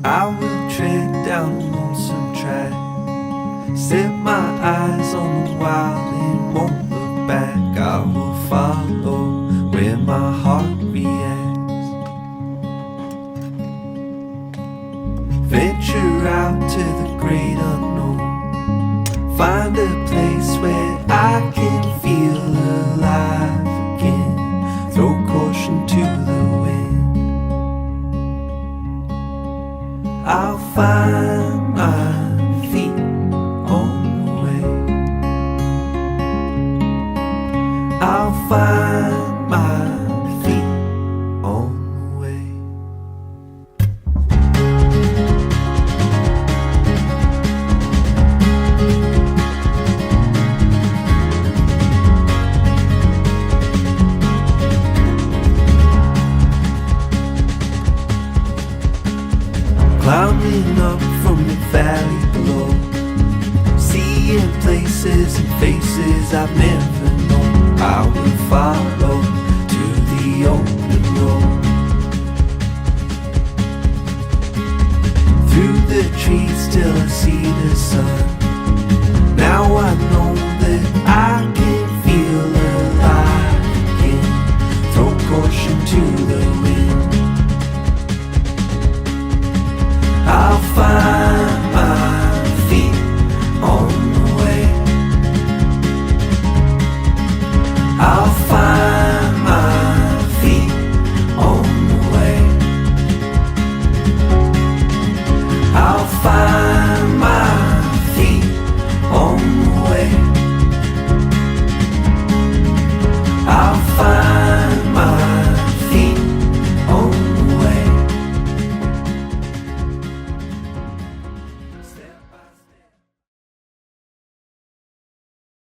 I will tread down a lonesome track, set my eyes on the wild and won't look back. I will follow where my heart reacts. Venture out to the great unknown, find a place where I can feel alive again. Throw caution to the wind. I'll find my feet on the way. I'll find my feet on the way. Climbing up from the valley below, seeing places and faces I've never known. I will follow to the open road. Through the trees till I see the sun. Now I know